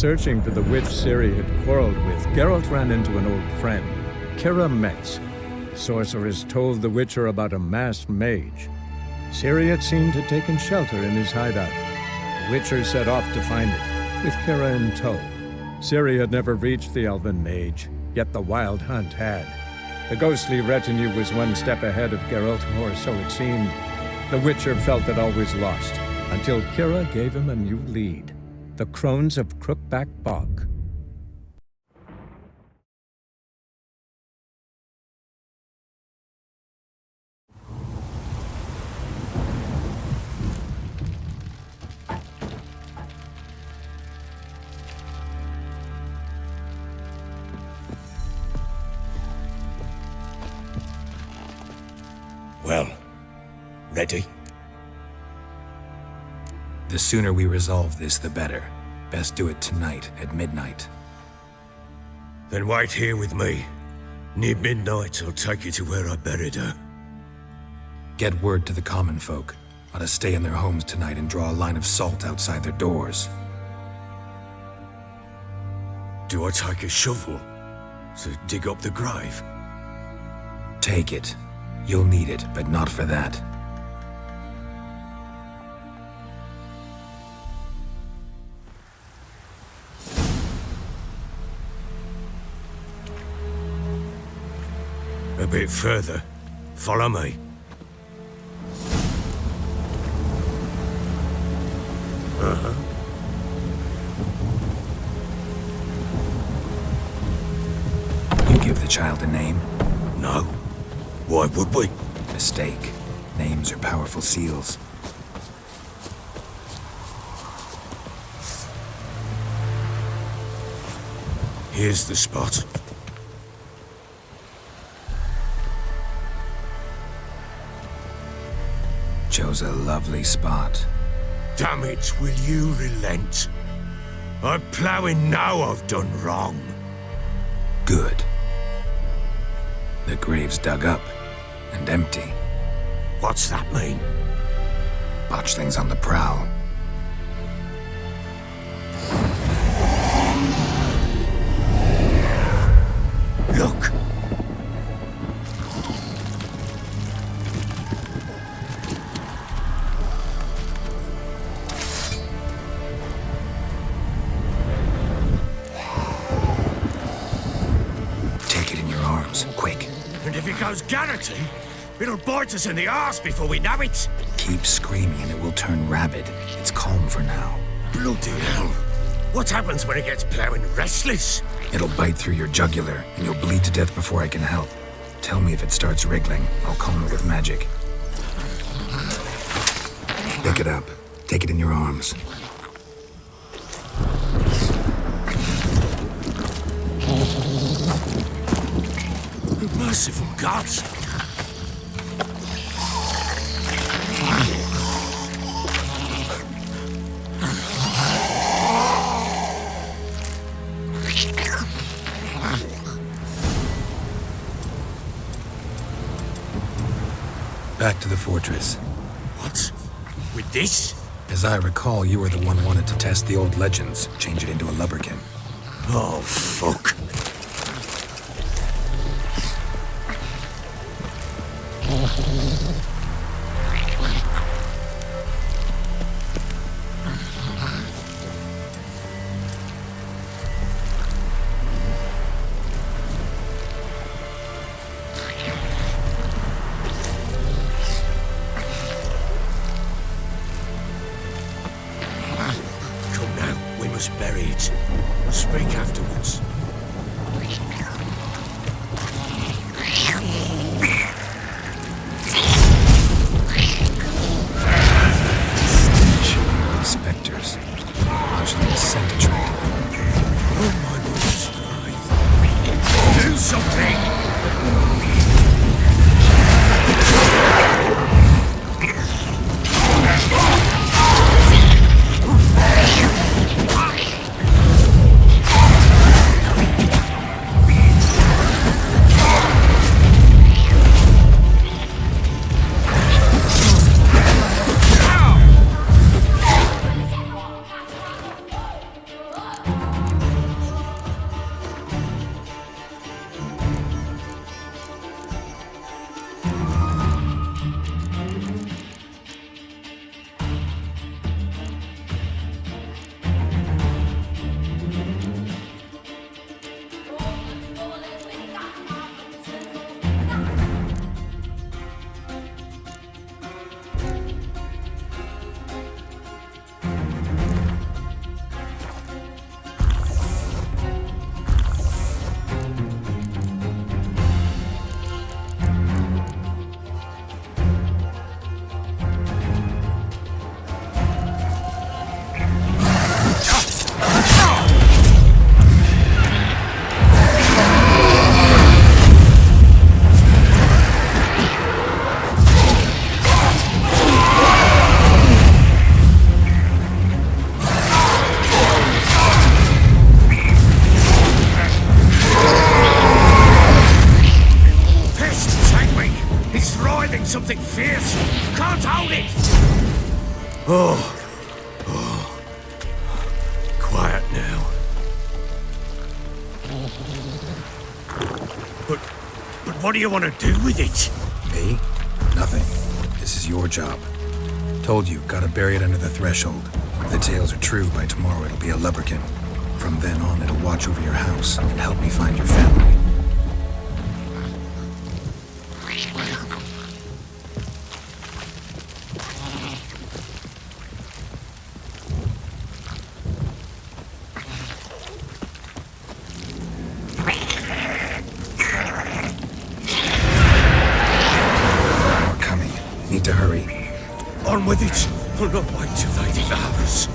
searching for the witch Ciri had quarreled with, Geralt ran into an old friend, Kira Metz. Sorceress told the Witcher about a masked mage. Ciri had seemed to have taken shelter in his hideout. The Witcher set off to find it, with Kira in tow. Ciri had never reached the elven mage, yet the wild hunt had. The ghostly retinue was one step ahead of Geralt, or so it seemed. The Witcher felt it always lost, until Kira gave him a new lead. The Crones of Crookback Bog. Well, ready? The sooner we resolve this, the better. Best do it tonight at midnight. Then wait here with me. Near midnight, I'll take you to where I buried her. Get word to the common folk. Ought to stay in their homes tonight and draw a line of salt outside their doors. Do I take a shovel to dig up the grave? Take it. You'll need it, but not for that. A bit further. Follow me. You give the child a name? No. Why would we? Mistake. Names are powerful seals. Here's the spot. Chose a lovely spot. Damn it, will you relent? I'm ploughing now I've done wrong. Good. The grave's dug up and empty. What's that mean? Botchlings on the prowl. Look! Take it in your arms, quick. And if it goes garroty, it'll bite us in the arse before we know it. Keep screaming and it will turn rabid. It's calm for now. Bloody hell. What happens when it gets ploughing restless? It'll bite through your jugular and you'll bleed to death before I can help. Tell me if it starts wriggling. I'll calm it with magic. Pick it up. Take it in your arms. Merciful gods! Back to the fortress. What? With this? As I recall, you were the one wanted to test the old legends, change it into a lubberkin. Oh, fuck. Come now, we must bury it. We'll speak afterwards. Quiet now. But what do you want to do with it? Me? Nothing. This is your job. Told you, gotta bury it under the threshold. If the tales are true, by tomorrow it'll be a lubberkin. From then on, it'll watch over your house and help me find your family. More coming. Need to hurry. On with it. I'll not wait till they devour us.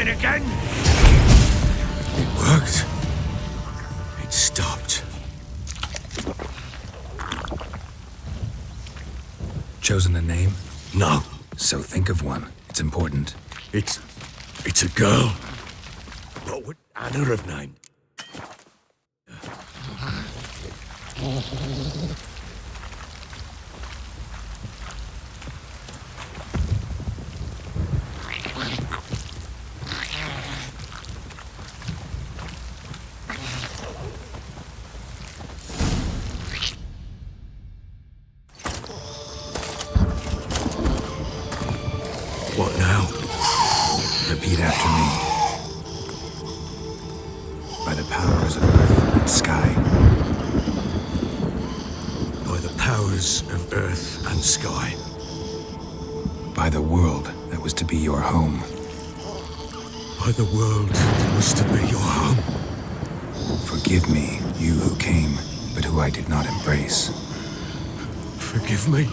Again? It worked. It stopped. Chosen a name? No. So think of one. It's important. It's a girl. What would Anna have named? What now? Repeat after me. By the powers of earth and sky. By the powers of earth and sky. By the world that was to be your home. By the world that was to be your home. Forgive me, you who came, but who I did not embrace. Forgive me,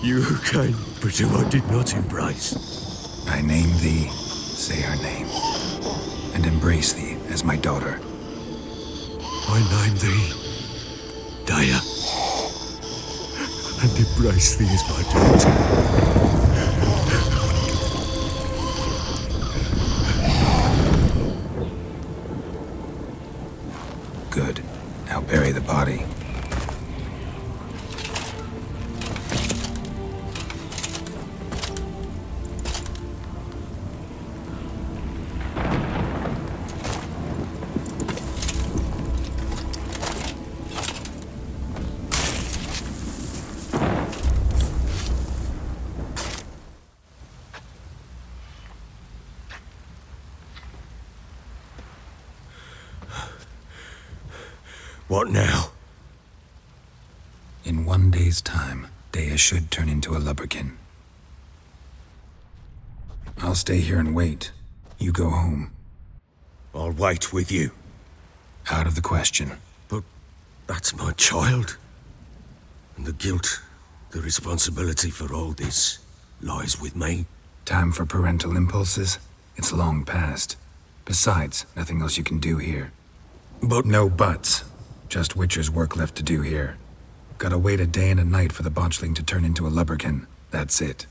you who came, but who I did not embrace. I name thee, say her name, and embrace thee as my daughter. I name thee, Daya, and embrace thee as my daughter. Good. Now bury the body. What now? In 1 day's time, Dea should turn into a lubberkin. I'll stay here and wait. You go home. I'll wait with you. Out of the question. But that's my child. And the guilt, the responsibility for all this, lies with me. Time for parental impulses? It's long past. Besides, nothing else you can do here. But No buts. Just Witcher's work left to do here. Gotta wait a day and a night for the botchling to turn into a lubberkin. That's it.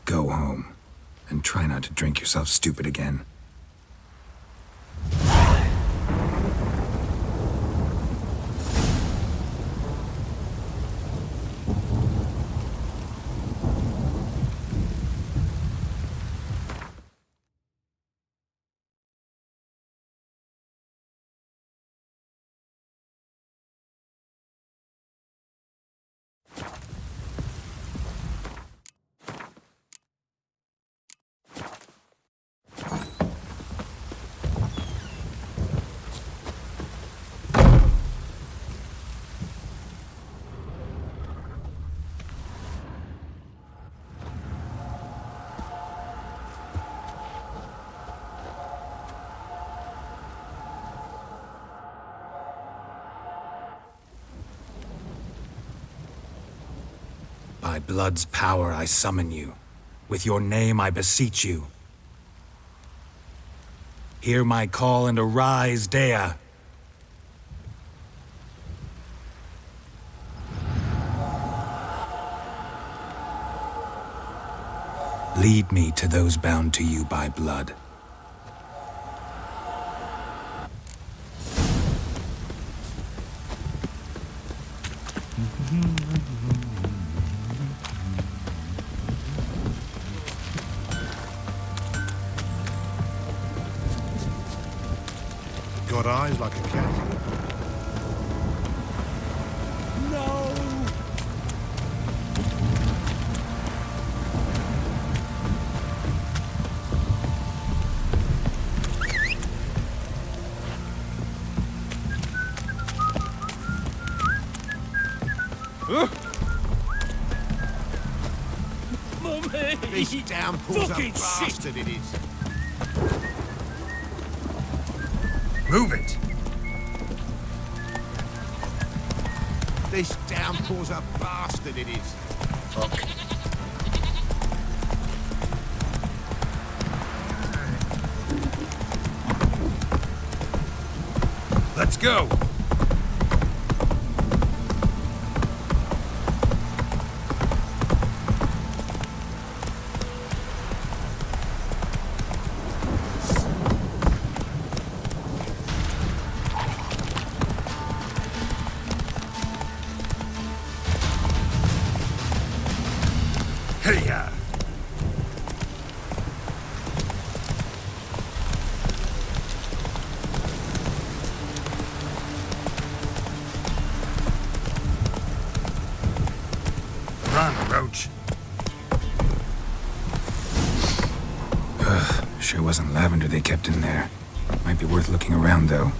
Go home. And try not to drink yourself stupid again. By blood's power I summon you. With your name I beseech you. Hear my call and arise, Dea. Lead me to those bound to you by blood. Got eyes like a cat. no! Mummy! This downpour's a Fucking shit! bastard, it is. Move it! This downpour's a bastard, it is. Fuck. Let's go! Hey-ya! Run, Roach. Sure wasn't lavender they kept in there. Might be worth looking around, though.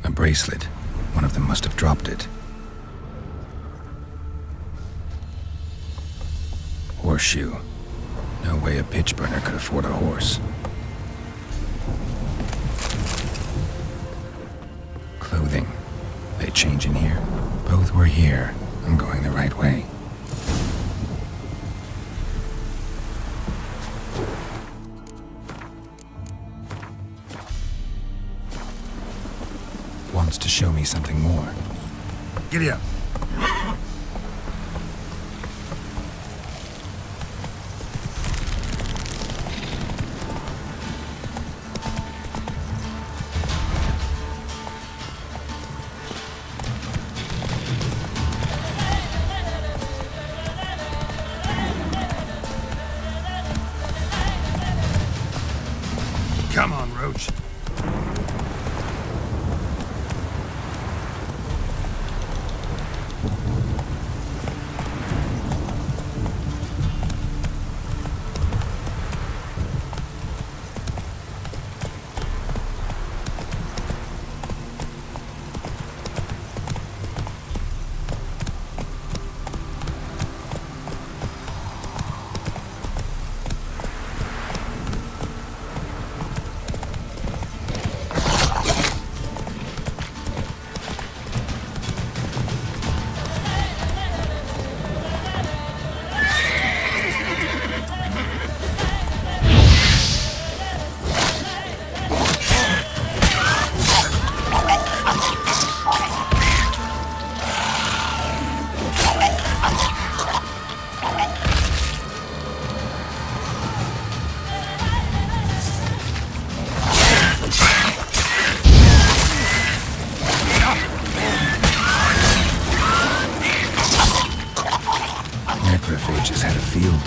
A bracelet. One of them must have dropped it. Horseshoe. No way a pitch burner could afford a horse. Clothing. They change in here. Both were here. I'm going the right way. Wants to show me something more. Giddy up. Come on, Roach.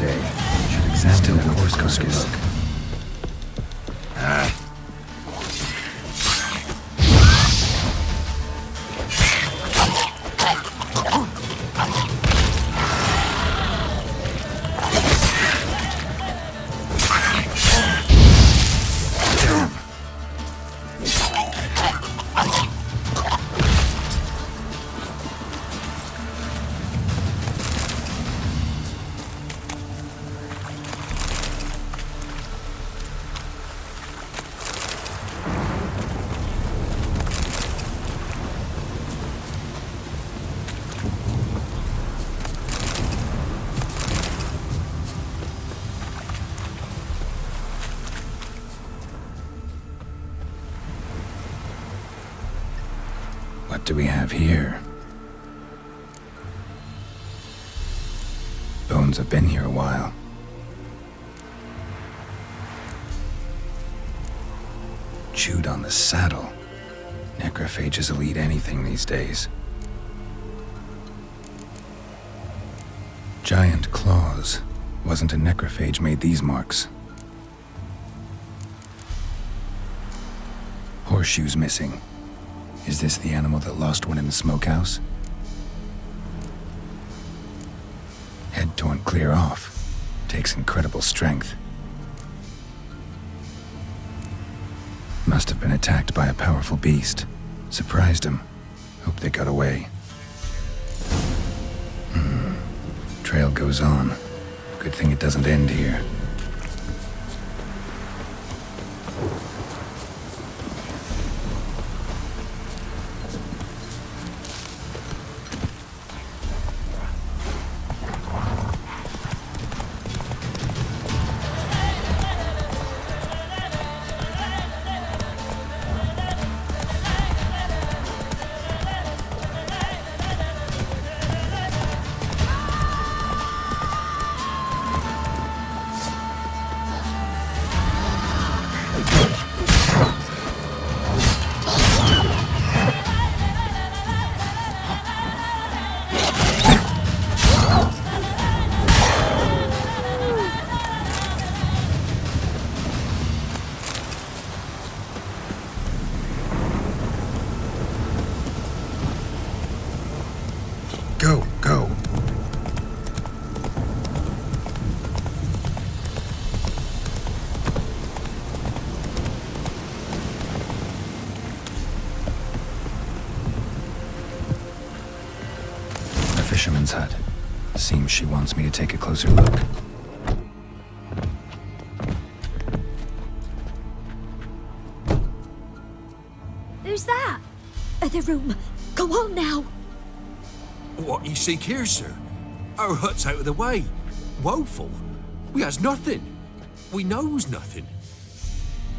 say. Should examine that horse carcass. What do we have here? Bones have been here a while. Chewed on the saddle. Necrophages will eat anything these days. Giant claws. Wasn't a necrophage made these marks. Horseshoes missing. Is this the animal that lost one in the smokehouse? Head torn clear off. Takes incredible strength. Must have been attacked by a powerful beast. Surprised him. Hope they got away. Trail goes on. Good thing it doesn't end here. Go. A fisherman's hut. Seems she wants me to take a closer look. Who's that? The room. Go on now. What you seek here, sir? Our hut's out of the way. Woeful. We has nothing. We knows nothing.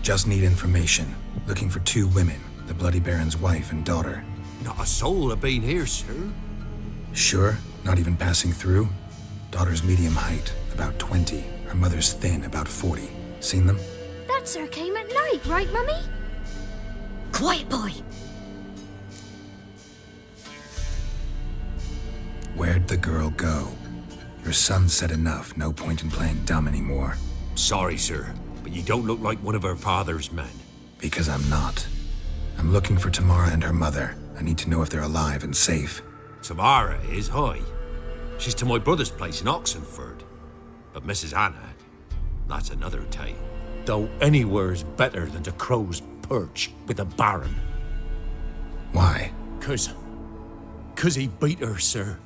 Just need information. Looking for 2 women, the Bloody Baron's wife and daughter. Not a soul have been here, sir. Sure? Not even passing through? Daughter's medium height, about 20. Her mother's thin, about 40. Seen them? That sir came at night, right, Mummy? Quiet, boy. Where'd the girl go? Your son said enough, no point in playing dumb anymore. Sorry, sir, but you don't look like one of her father's men. Because I'm not. I'm looking for Tamara and her mother. I need to know if they're alive and safe. Tamara is, hi. She's to my brother's place in Oxenford. But Mrs. Anna, that's another tale. Though anywhere's better than the Crow's Perch with the Baron. Why? 'Cause he beat her, sir.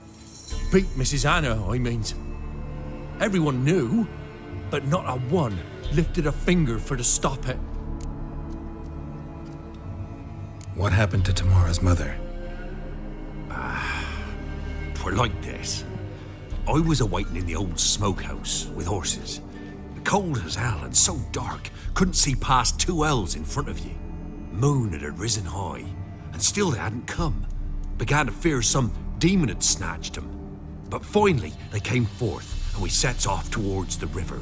Beat Mrs. Anna, I means. Everyone knew, but not a one lifted a finger for to stop it. What happened to Tamara's mother? 'Twere like this. I was awaiting in the old smokehouse with horses. Cold as hell and so dark, couldn't see past 2 ells in front of you. Moon had risen high, and still they hadn't come. Began to fear some demon had snatched them. But finally, they came forth, and we sets off towards the river.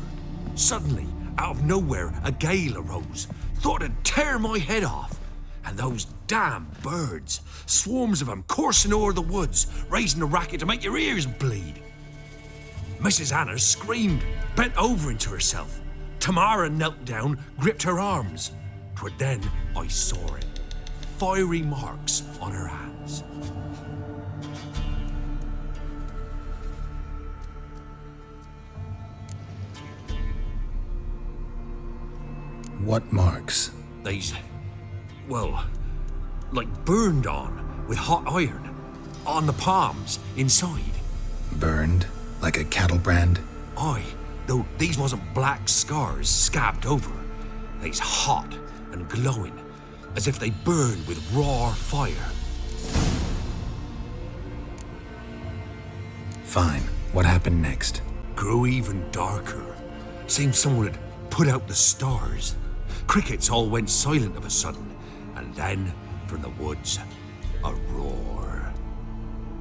Suddenly, out of nowhere, a gale arose. Thought it'd tear my head off. And those damn birds, swarms of them coursing o'er the woods, raising a racket to make your ears bleed. Mrs. Anna screamed, bent over into herself. Tamara knelt down, gripped her arms. 'Twas then I saw it. Fiery marks on her hands. What marks? They's, well, like burned on with hot iron. On the palms, inside. Burned? Like a cattle brand? Aye, though these wasn't black scars scabbed over. They's hot and glowing, as if they burned with raw fire. Fine. What happened next? Grew even darker. Seemed someone had put out the stars. Crickets all went silent of a sudden, and then, from the woods, a roar.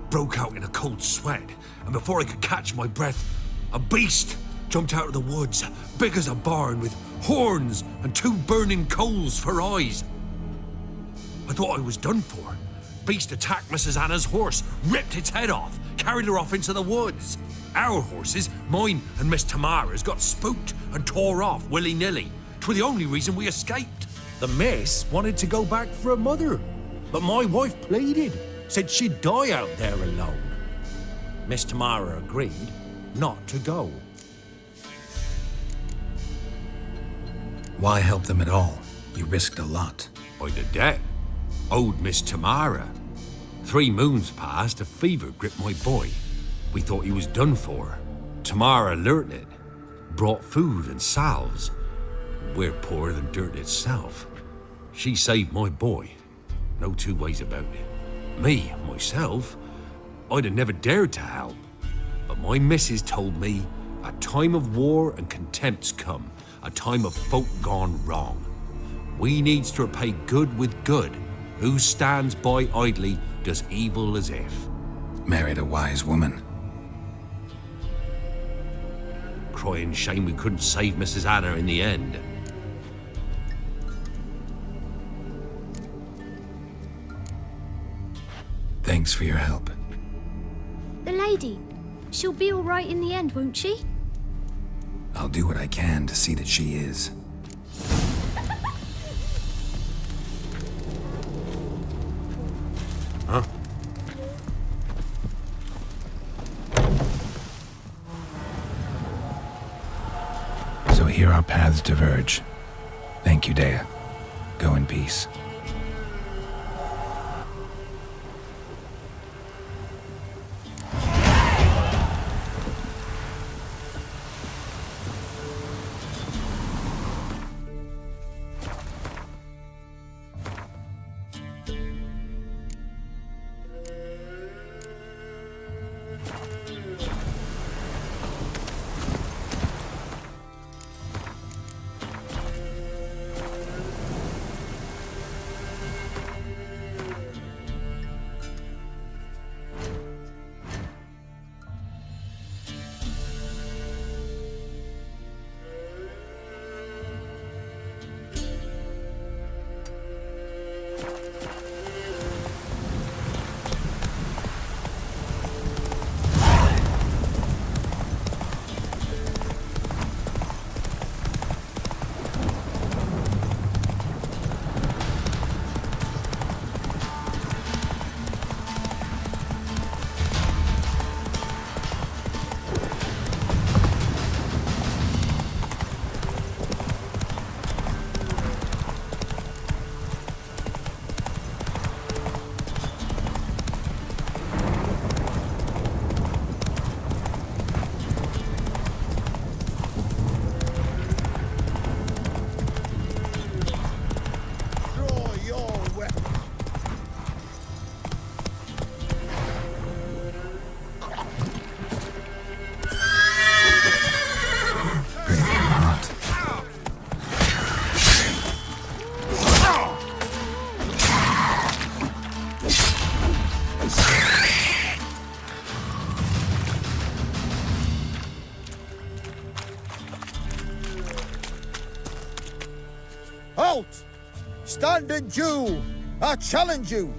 Broke out in a cold sweat, and before I could catch my breath, a beast jumped out of the woods, big as a barn, with horns and 2 burning coals for eyes. I thought I was done for. Beast attacked Mrs. Anna's horse, ripped its head off, carried her off into the woods. Our horses, mine and Miss Tamara's, got spooked and tore off willy-nilly. 'Twere the only reason we escaped. The miss wanted to go back for her mother, but my wife pleaded, said she'd die out there alone. Miss Tamara agreed not to go. Why help them at all? You risked a lot. By the debt, owed Miss Tamara. 3 moons passed, a fever gripped my boy. We thought he was done for. Tamara learnt it, brought food and salves. We're poorer than dirt itself. She saved my boy. No 2 ways about it. Me, myself, I'd have never dared to help. But my missus told me a time of war and contempt's come, a time of folk gone wrong. We needs to repay good with good. Who stands by idly does evil as if. Married a wise woman. Crying shame we couldn't save Mrs. Anna in the end. Thanks for your help. The lady. She'll be all right in the end, won't she? I'll do what I can to see that she is. Huh? So here our paths diverge. Thank you, Dea. Go in peace. Halt! Stand and Jew! I challenge you!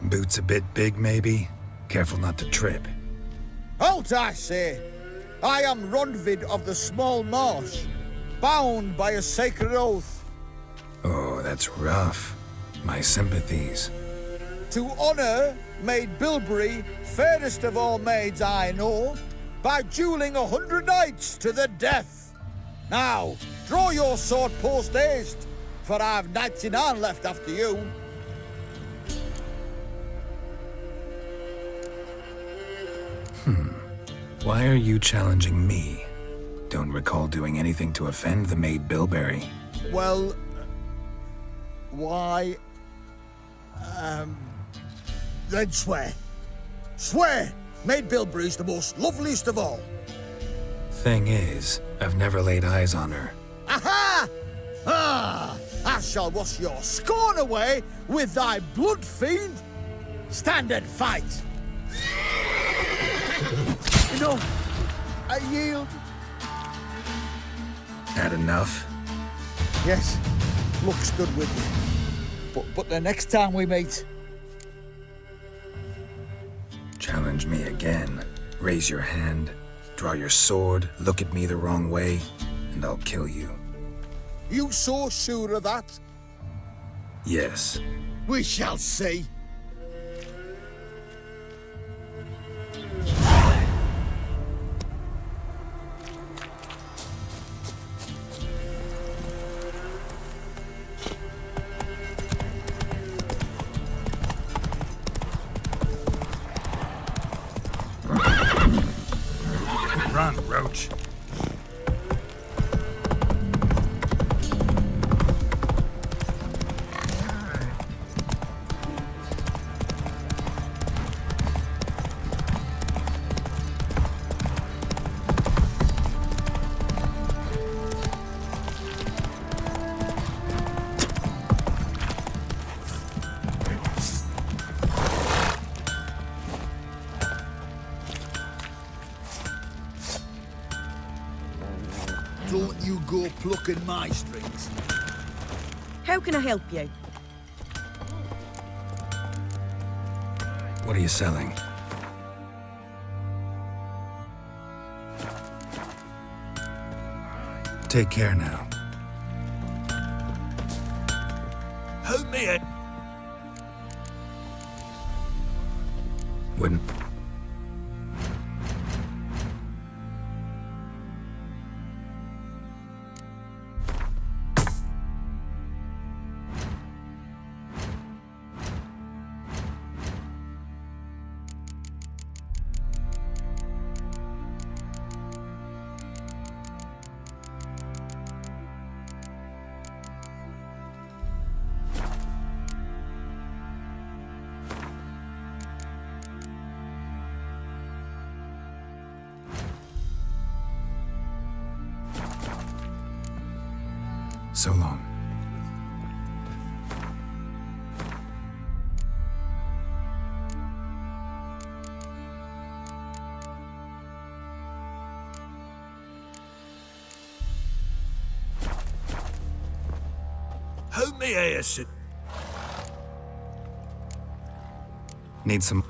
Boots a bit big, maybe? Careful not to trip. Halt, I say! I am Ronvid of the Small Marsh, bound by a sacred oath. Oh, that's rough. My sympathies. To honor Maid Bilberry, fairest of all maids I know, by dueling 100 knights to the death. Now, draw your sword post haste, for I've 99 left after you. Why are you challenging me? Don't recall doing anything to offend the Maid Bilberry. Well, why... then swear. Swear! Maid Bilberry's the most loveliest of all. Thing is, I've never laid eyes on her. Aha! Ah! I shall wash your scorn away with thy blood fiend. Stand and fight. No, I yield. Had enough? Yes, luck stood with you. But the next time we meet... Challenge me again. Raise your hand, draw your sword, look at me the wrong way, and I'll kill you. You so sure of that? Yes. We shall see. Run, Roach. Don't you go plucking my strings. How can I help you? What are you selling? Take care now. Who me it? Wouldn't... So long. Who me ass? Need some...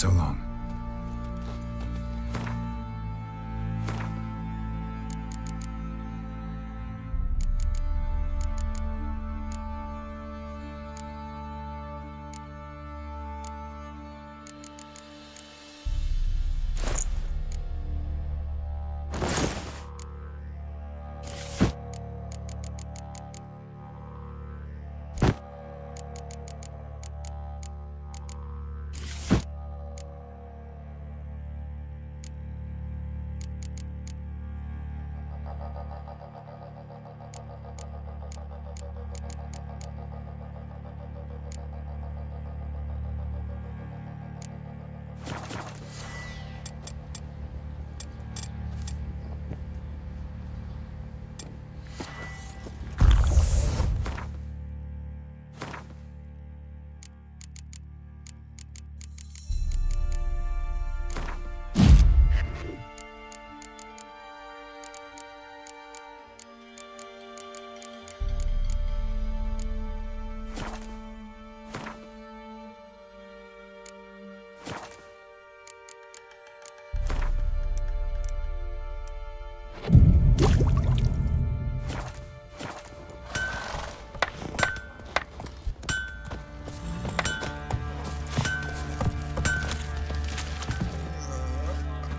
So long.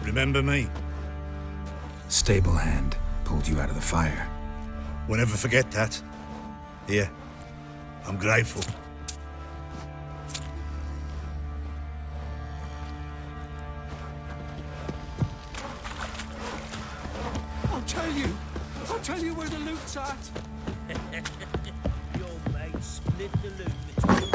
Remember me? Stable hand pulled you out of the fire. We'll never forget that. Here, I'm grateful. I'll tell you where the loot's at. Your mate split the loot between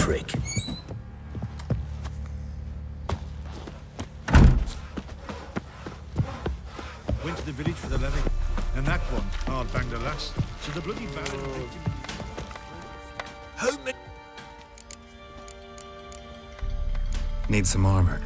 Prick. Went to the village for the levy, and that one hard banged a lass. So the bloody baron picked him. How many? Need some armor.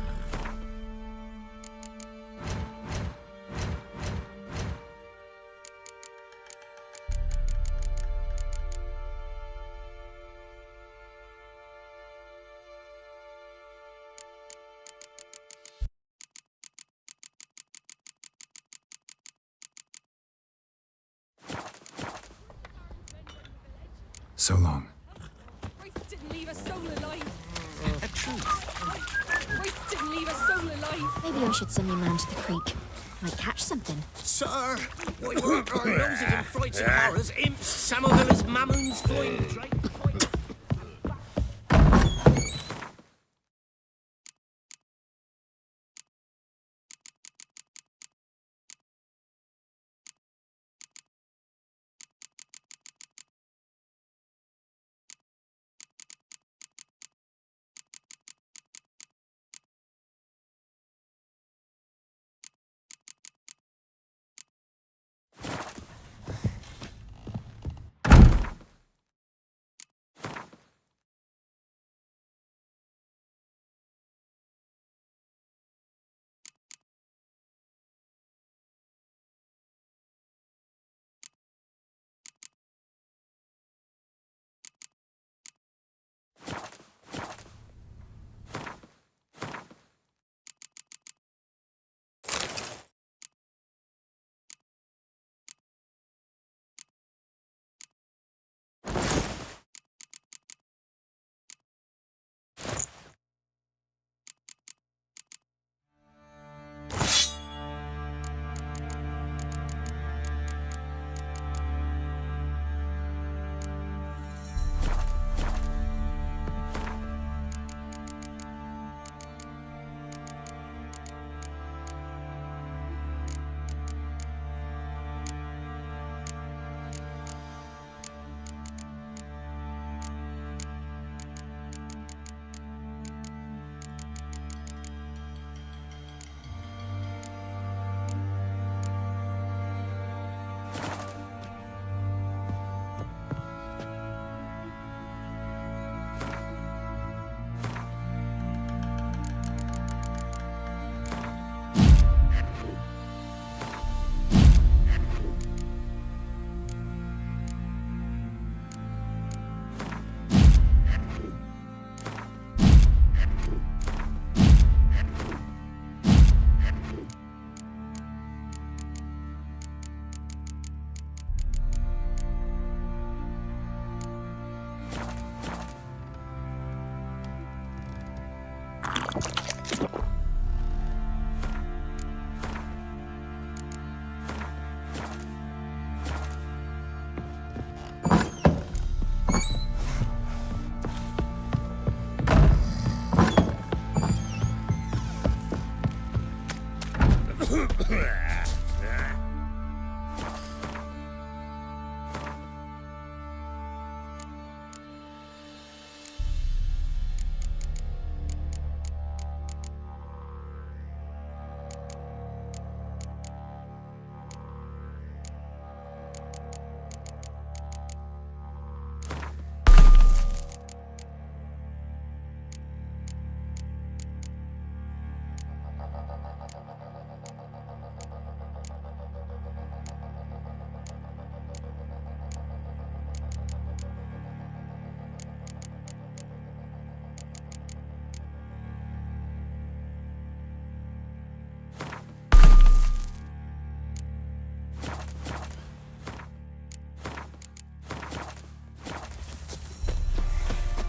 So long. Wraith didn't leave a soul alive. Wraith didn't leave a soul alive. Maybe I should send my man to the creek. Might catch something. Sir, we work our noses in frights and horrors, imps, some of them as mammons, flying drake.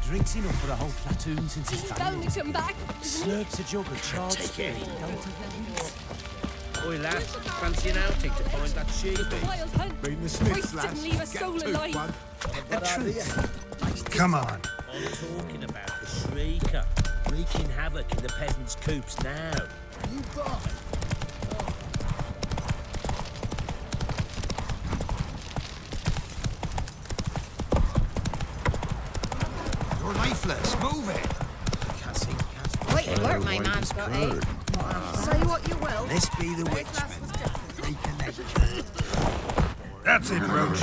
Drinks enough for a whole platoon since his He's family. bound to come back. Slurps a jug of charred Take it. Oi, lad, fancy an outing to find that sheep? Wild hunt. Been the Smiths, Christ lads. didn't leave a Get soul to, alive. bud. The truth. Come on. I'm talking about the shrieker, wreaking havoc in the peasants' coops now. You buy. You're lifeless. Move it. Wait, it worked, my man's got it. Say what you will. This be the Very class was different. Reconnect. That's it, Roach.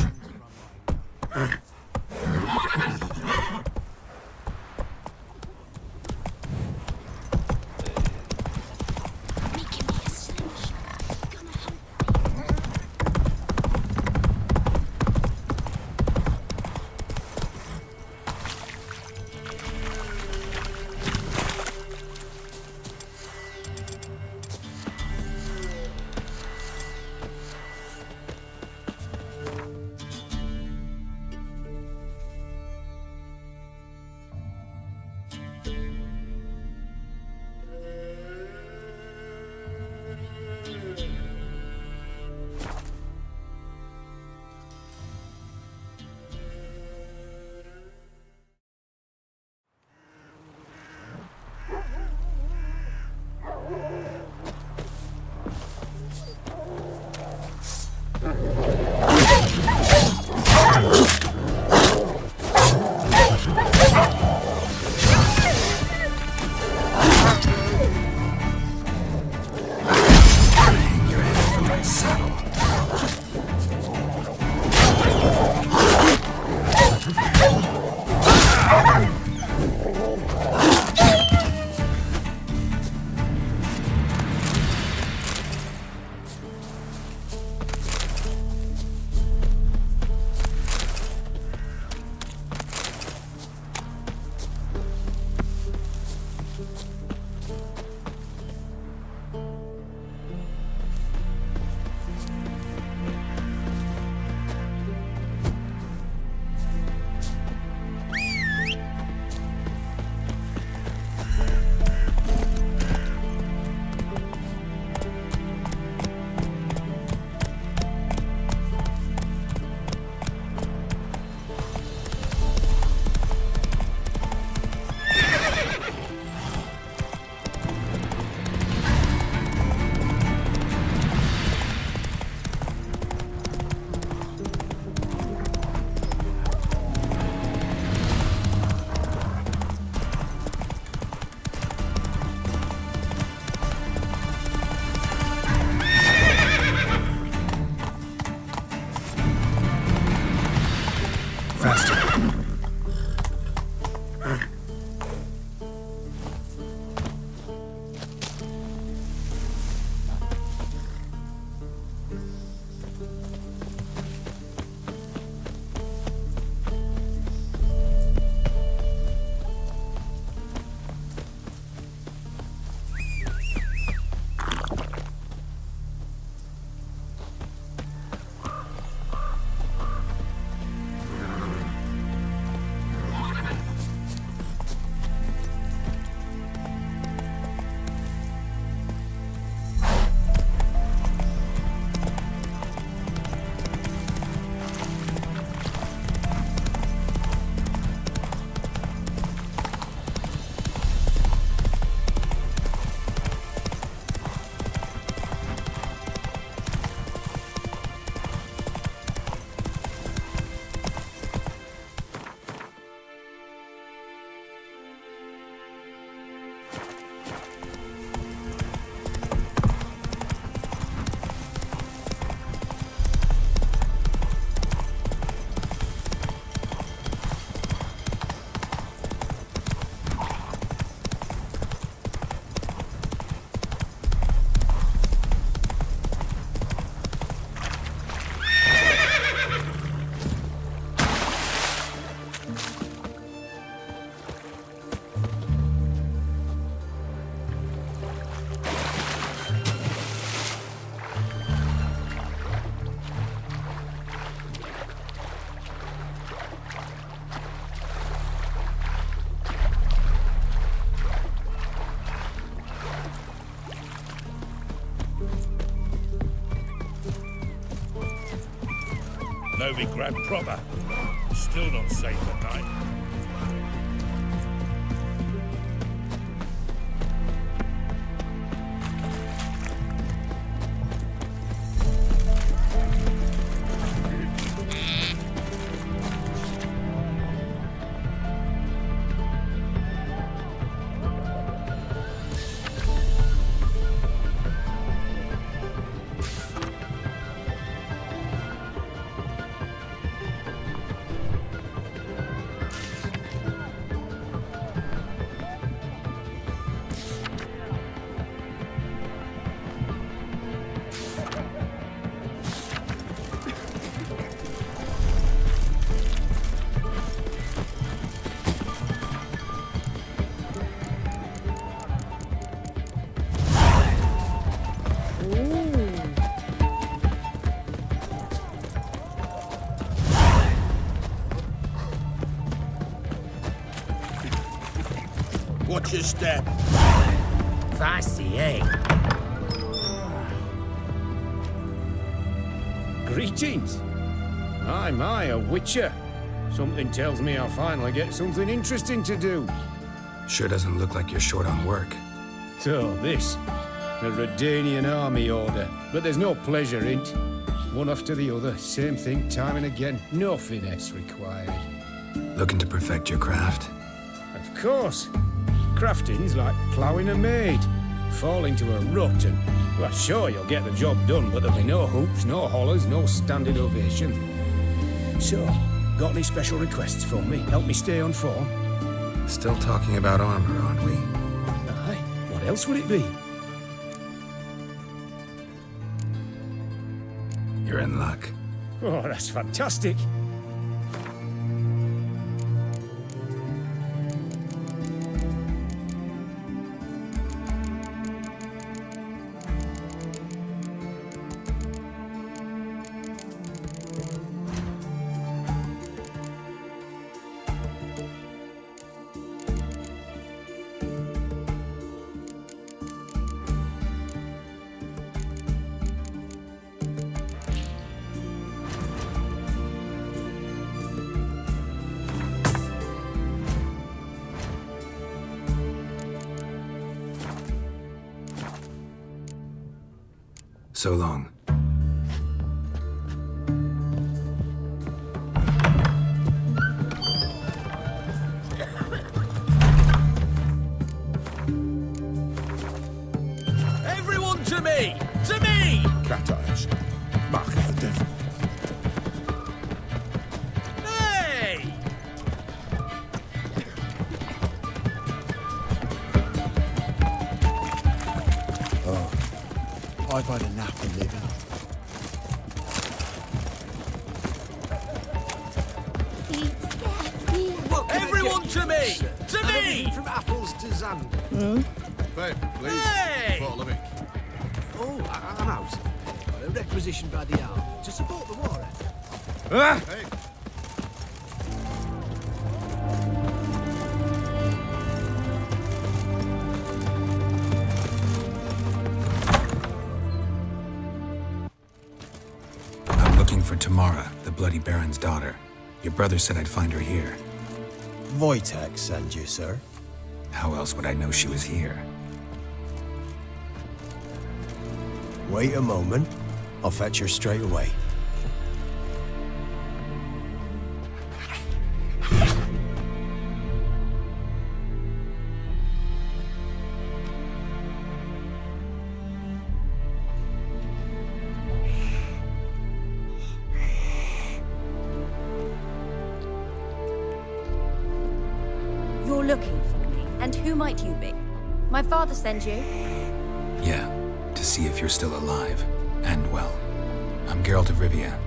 Novigrad proper. Still not safe at night. Watch your step. Fancy, eh? Greetings. My, a witcher. Something tells me I'll finally get something interesting to do. Sure doesn't look like you're short on work. So, this. A Radeon army order. But there's no pleasure in it. One after the other, same thing time and again. No finesse required. Looking to perfect your craft? Of course. Crafting's like ploughing a maid. Fall into a rut and, well, sure, you'll get the job done, but there'll be no hoops, no hollers, no standing ovation. So, got any special requests for me? Help me stay on form? Still talking about armor, aren't we? Aye. What else would it be? You're in luck. Oh, that's fantastic. So long. Everyone to me! To me! Cat eyes. Mark of the devil. Hey! I've had a nap and living. Everyone to me! To me! From apples to Zand. Babe, please. Hey! Bottle of ink. Oh, I'm out. A requisition by the hour to support the war effort. Hey. I'm looking for Tamara, the Bloody Baron's daughter. Your brother said I'd find her here. Wojtek send you, sir. How else would I know she was here? Wait a moment. I'll fetch her straight away. You're looking for me, and who might you be? My father sent you? Yeah, to see if you're still alive. And well. I'm Geralt of Rivia.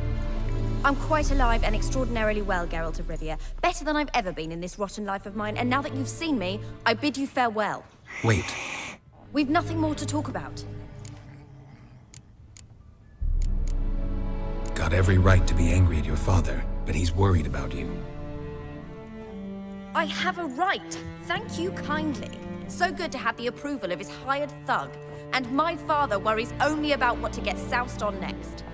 I'm quite alive and extraordinarily well, Geralt of Rivia. Better than I've ever been in this rotten life of mine, and now that you've seen me, I bid you farewell. Wait. We've nothing more to talk about. Got every right to be angry at your father, but he's worried about you. I have a right. Thank you kindly. So good to have the approval of his hired thug. And my father worries only about what to get soused on next.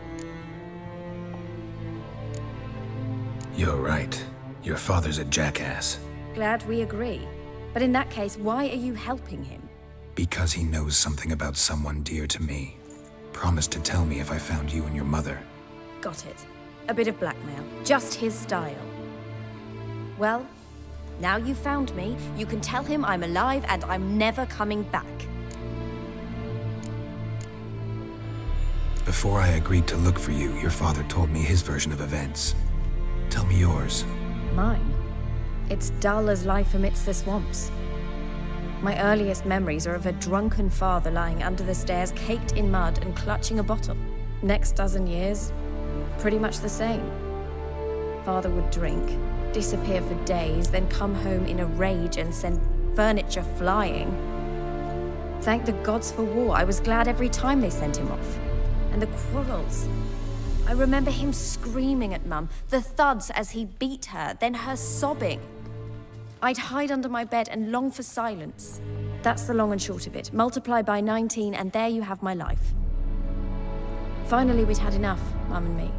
You're right. Your father's a jackass. Glad we agree. But in that case, why are you helping him? Because he knows something about someone dear to me. Promised to tell me if I found you and your mother. Got it. A bit of blackmail. Just his style. Well, now you've found me, you can tell him I'm alive and I'm never coming back. Before I agreed to look for you, your father told me his version of events. Tell me yours. Mine? It's dull as life amidst the swamps. My earliest memories are of a drunken father lying under the stairs, caked in mud and clutching a bottle. Next dozen years, pretty much the same. Father would drink, disappear for days, then come home in a rage and send furniture flying. Thank the gods for war. I was glad every time they sent him off. And the quarrels. I remember him screaming at Mum, the thuds as he beat her, then her sobbing. I'd hide under my bed and long for silence. That's the long and short of it. Multiply by 19 and there you have my life. Finally, we'd had enough, Mum and me.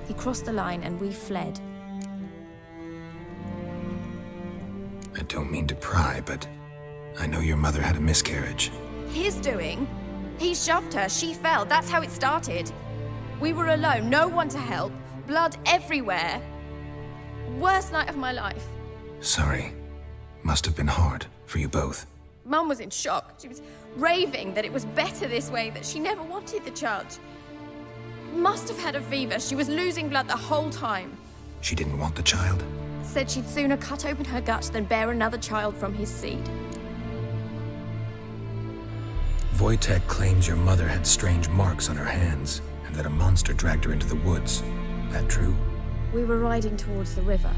He crossed the line and we fled. I don't mean to pry, but I know your mother had a miscarriage. His doing? He shoved her, she fell, that's how it started. We were alone, no one to help, blood everywhere. Worst night of my life. Sorry. Must have been hard for you both. Mum was in shock. She was raving that it was better this way, that she never wanted the child. Must have had a fever. She was losing blood the whole time. She didn't want the child? Said she'd sooner cut open her gut than bear another child from his seed. Wojtek claims your mother had strange marks on her hands, and that a monster dragged her into the woods. That true? We were riding towards the river.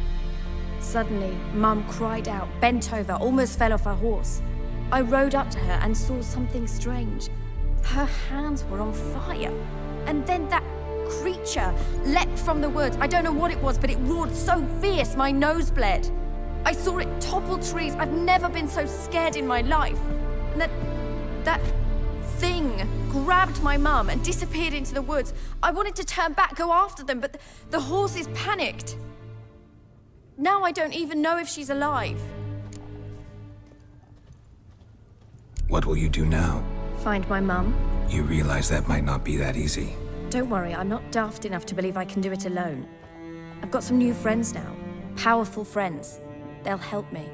Suddenly, Mum cried out, bent over, almost fell off her horse. I rode up to her and saw something strange. Her hands were on fire. And then that creature leapt from the woods. I don't know what it was, but it roared so fierce, my nose bled. I saw it topple trees. I've never been so scared in my life. And that thing grabbed my mum and disappeared into the woods. I wanted to turn back, go after them, but the horses panicked. Now I don't even know if she's alive. What will you do now? Find my mum. You realize that might not be that easy. Don't worry, I'm not daft enough to believe I can do it alone. I've got some new friends now. Powerful friends. They'll help me.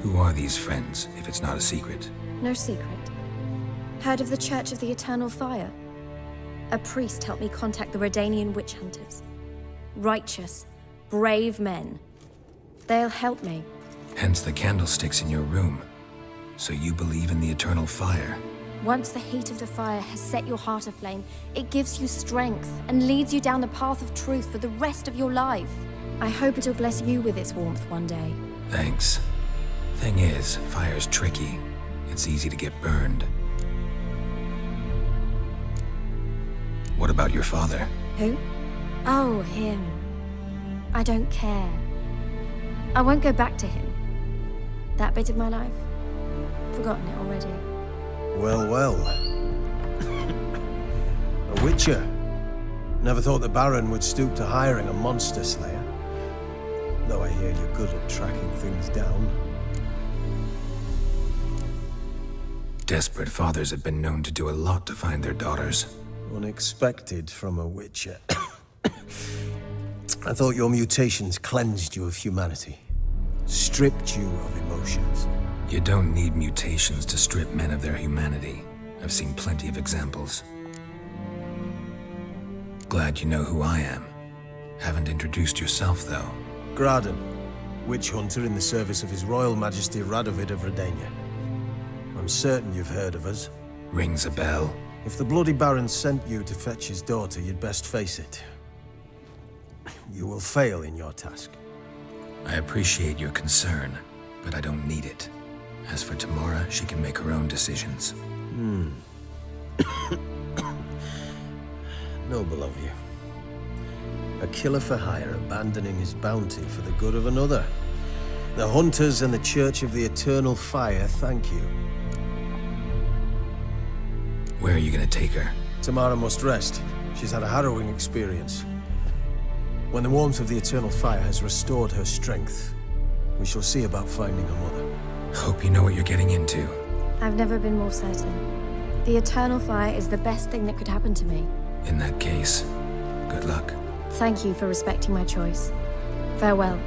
Who are these friends, if it's not a secret? No secret. Heard of the Church of the Eternal Fire? A priest helped me contact the Redanian witch hunters. Righteous, brave men. They'll help me. Hence the candlesticks in your room. So you believe in the eternal fire? Once the heat of the fire has set your heart aflame, it gives you strength and leads you down the path of truth for the rest of your life. I hope it'll bless you with its warmth one day. Thanks. Thing is, fire's tricky. It's easy to get burned. What about your father? Who? Oh, him. I don't care. I won't go back to him. That bit of my life? Forgotten it already. Well, well. A witcher. Never thought the Baron would stoop to hiring a monster slayer. Though I hear you're good at tracking things down. Desperate fathers have been known to do a lot to find their daughters. Unexpected from a witcher. I thought your mutations cleansed you of humanity. Stripped you of emotions. You don't need mutations to strip men of their humanity. I've seen plenty of examples. Glad you know who I am. Haven't introduced yourself, though. Graden, witch hunter in the service of His Royal Majesty Radovid of Redania. I'm certain you've heard of us. Rings a bell. If the Bloody Baron sent you to fetch his daughter, you'd best face it. You will fail in your task. I appreciate your concern, but I don't need it. As for Tamara, she can make her own decisions. Noble of you. A killer for hire abandoning his bounty for the good of another. The Hunters and the Church of the Eternal Fire thank you. Where are you gonna take her? Tamara must rest. She's had a harrowing experience. When the warmth of the eternal fire has restored her strength, we shall see about finding her mother. Hope you know what you're getting into. I've never been more certain. The eternal fire is the best thing that could happen to me. In that case, good luck. Thank you for respecting my choice. Farewell.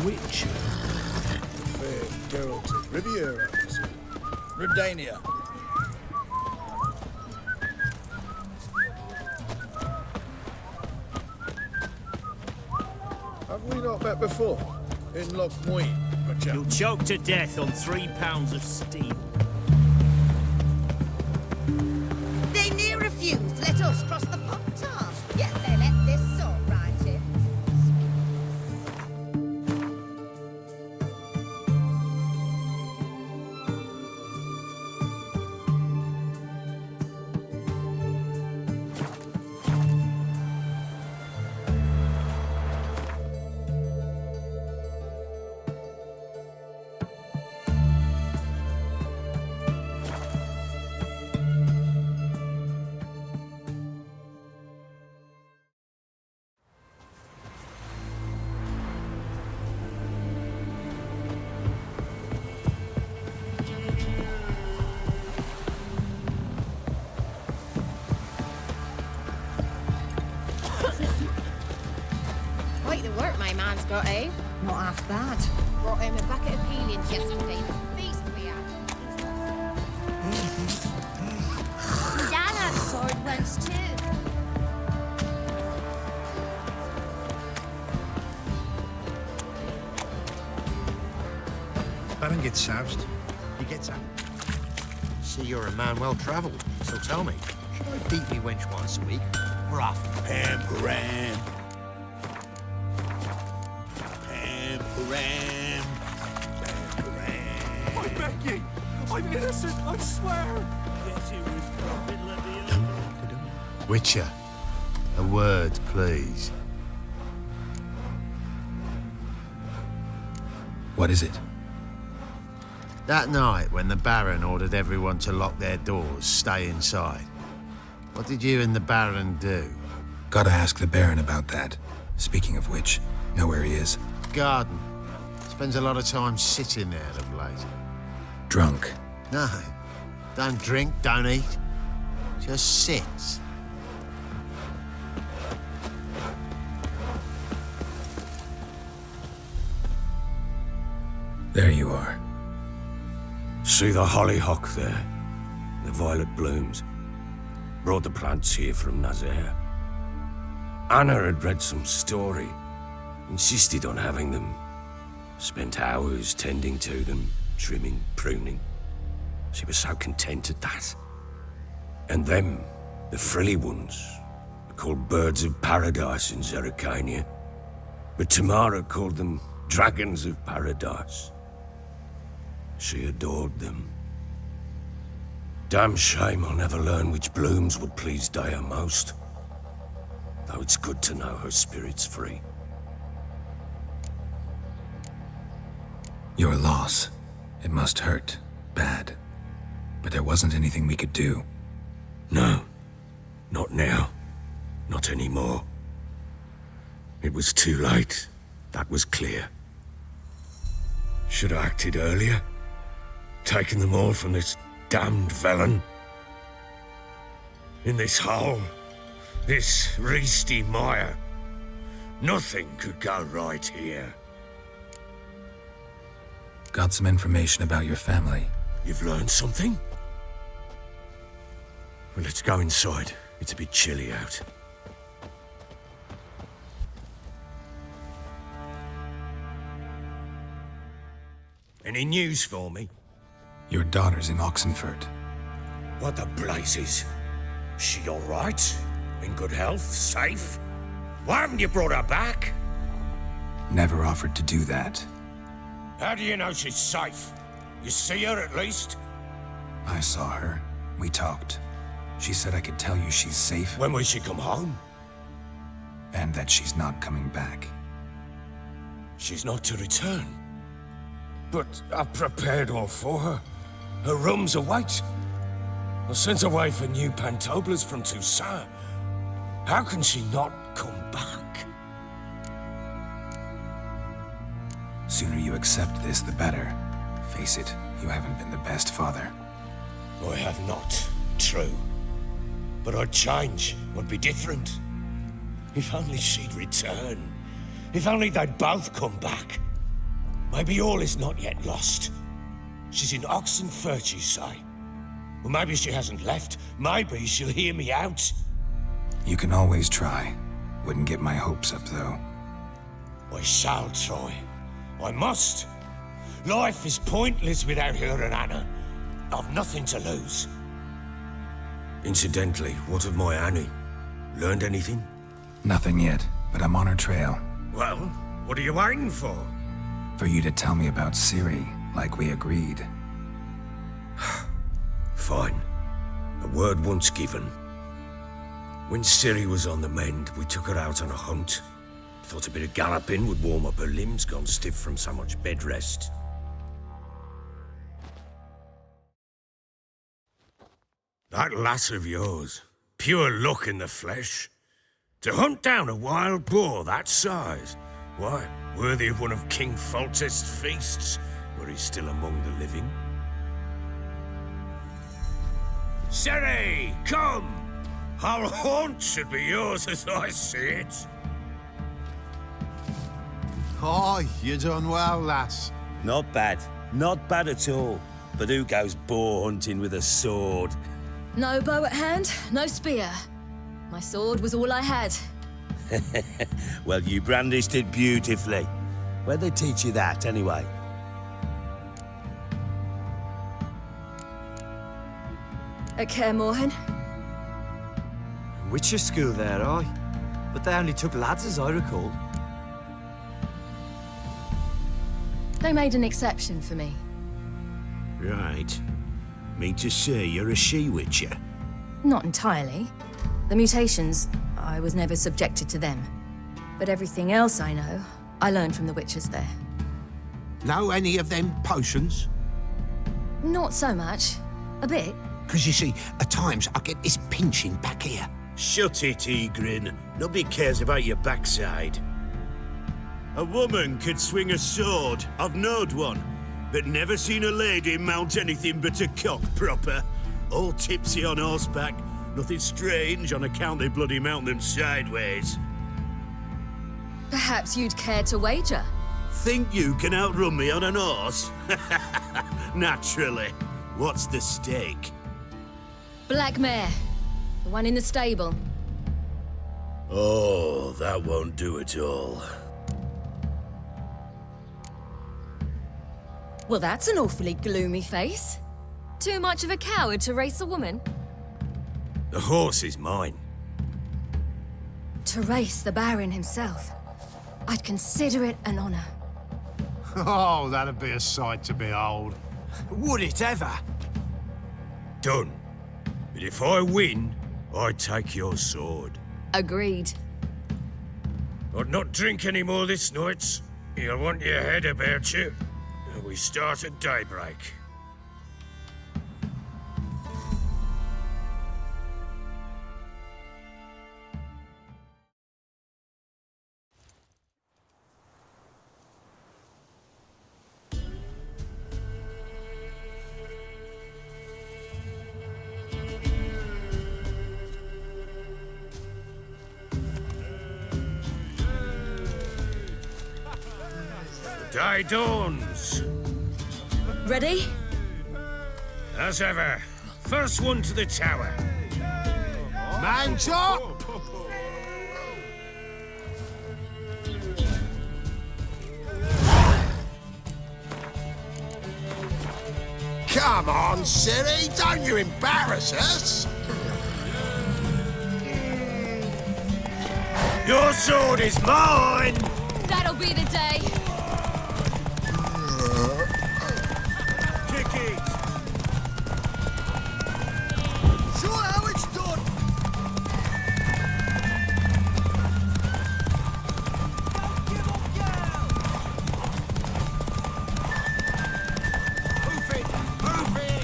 Which? Radeon. Have we not met before? In Loch Muin, You'll choke to death on 3 pounds of steel. They near refused. Let us cross the pop tar. Yet they let this sort right in. Quite the work my man's got, eh? Not half bad. Brought him a bucket of peelings yesterday. The feast we had. Dad had sword once too. Baron gets soused. He gets out. See, you're a man well travelled, so tell me, should I beat me wench once a week, or often? Pam-param. I beg you! I'm innocent, I swear! Yes, he was dropping, let me alone. Witcher, a word, please. What is it? That night when the Baron ordered everyone to lock their doors, stay inside, what did you and the Baron do? Gotta ask the Baron about that. Speaking of which, know where he is. Garden. Spends a lot of time sitting there of late. Drunk. No. Don't drink, don't eat. Just sits. There you are. See the hollyhock there? The violet blooms. Brought the plants here from Nazaire. Anna had read some story. Insisted on having them. Spent hours tending to them, trimming, pruning. She was so content at that. And them, the frilly ones, are called birds of paradise in Zerrikania. But Tamara called them dragons of paradise. She adored them. Damn shame I'll never learn which blooms would please Daya most. Though it's good to know her spirit's free. Your loss. It must hurt. Bad. But there wasn't anything we could do. No. Not now. Not anymore. It was too late. That was clear. Should have acted earlier. Taken them all from this damned villain. In this hole, this reesty mire, nothing could go right here. Got some information about your family. You've learned something? Well, let's go inside. It's a bit chilly out. Any news for me? Your daughter's in Oxenford. What the blazes? She all right? In good health? Safe? Why haven't you brought her back? Never offered to do that. How do you know she's safe? You see her at least? I saw her. We talked. She said I could tell you she's safe. When will she come home? And that she's not coming back. She's not to return. But I've prepared all for her. Her rooms await. I sent away for new pantoblas from Toussaint. How can she not come back? Sooner you accept this, the better. Face it, you haven't been the best father. I have not, true. But I'd change, I'd be different. If only she'd return. If only they'd both come back. Maybe all is not yet lost. She's in Oxenford, you say? Well, maybe she hasn't left. Maybe she'll hear me out. You can always try. Wouldn't get my hopes up, though. I shall try. I must. Life is pointless without her and Anna. I've nothing to lose. Incidentally, what of my Annie? Learned anything? Nothing yet, but I'm on her trail. Well, what are you waiting for? For you to tell me about Ciri, like we agreed. Fine. A word once given. When Ciri was on the mend, we took her out on a hunt. Thought a bit of galloping would warm up her limbs, gone stiff from so much bed rest. That lass of yours, pure luck in the flesh. To hunt down a wild boar that size, why, worthy of one of King Foltest's feasts, were he still among the living. Ciri, come! Our haunt should be yours as I see it. Oh, you done well, lass. Not bad. Not bad at all. But who goes boar hunting with a sword? No bow at hand, no spear. My sword was all I had. Well, you brandished it beautifully. Where'd they teach you that, anyway? At Kaer Morhen. Witcher school there, aye. But they only took lads, as I recall. They made an exception for me. Right. Mean to say you're a she-witcher? Not entirely. The mutations, I was never subjected to them. But everything else I know, I learned from the witchers there. Know any of them potions? Not so much. A bit. Because you see, at times I get this pinching back here. Shut it, Egrin. Nobody cares about your backside. A woman could swing a sword. I've knowed one. But never seen a lady mount anything but a cock proper. All tipsy on horseback. Nothing strange on account they bloody mount them sideways. Perhaps you'd care to wager? Think you can outrun me on an horse? Naturally. What's the stake? Black mare. The one in the stable. Oh, that won't do at all. Well, that's an awfully gloomy face. Too much of a coward to race a woman? The horse is mine. To race the Baron himself. I'd consider it an honor. Oh, that'd be a sight to behold. Would it ever? Done. But if I win, I take your sword. Agreed. I'd not drink any more this night. You'll want your head about you. And we start at daybreak. Day dawns. Ready? As ever. First one to the tower. Manjaro! Come on, Siri, don't you embarrass us! Your sword is mine! That'll be the day. Kick it! Show how it's done! Move it! Move it!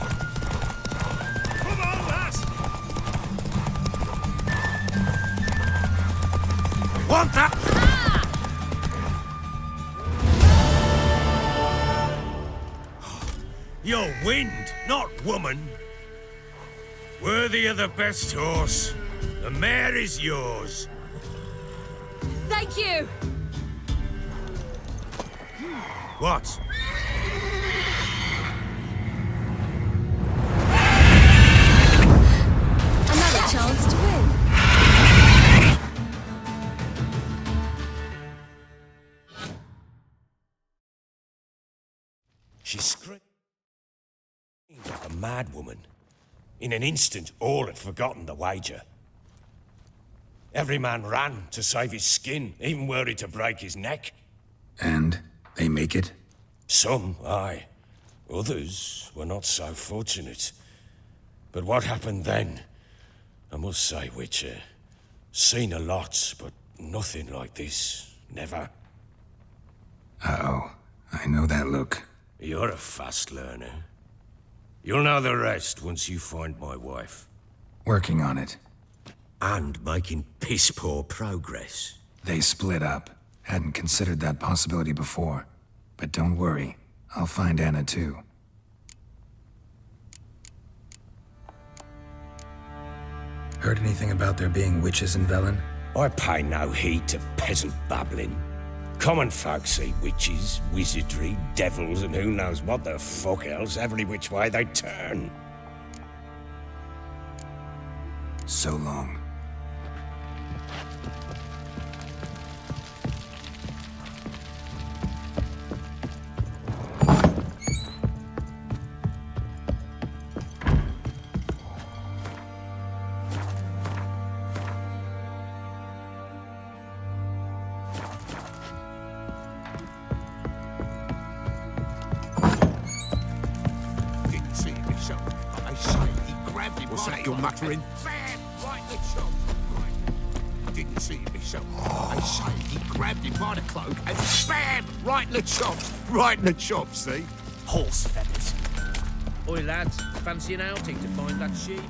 Come on, lass! Want that? You're wind, not woman. Worthy of the best horse. The mare is yours. Thank you. What? Another chance to win. She screamed like a mad woman. In an instant, all had forgotten the wager. Every man ran to save his skin, even were he to break his neck. And they make it? Some, aye. Others were not so fortunate. But what happened then? I must say, Witcher, seen a lot, but nothing like this. Never. Uh-oh. I know that look. You're a fast learner. You'll know the rest once you find my wife. Working on it. And making piss-poor progress. They split up. Hadn't considered that possibility before. But don't worry. I'll find Anna too. Heard anything about there being witches in Velen? I pay no heed to peasant babbling. Common folk see witches, wizardry, devils, and who knows what the fuck else every which way they turn. So long. What's that you're muttering? Bam! Right in the chops. Didn't see me, so I say he grabbed him by the cloak and bam! Right in the chops. Right in the chops, see? Horse feathers. Oi, lads, fancy an outing to find that sheep?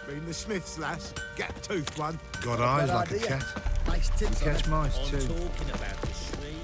Been the Smiths, lass. Gap-toothed one. Got eyes like a cat. Nice You tits. catch mice too. Talking about the shriek.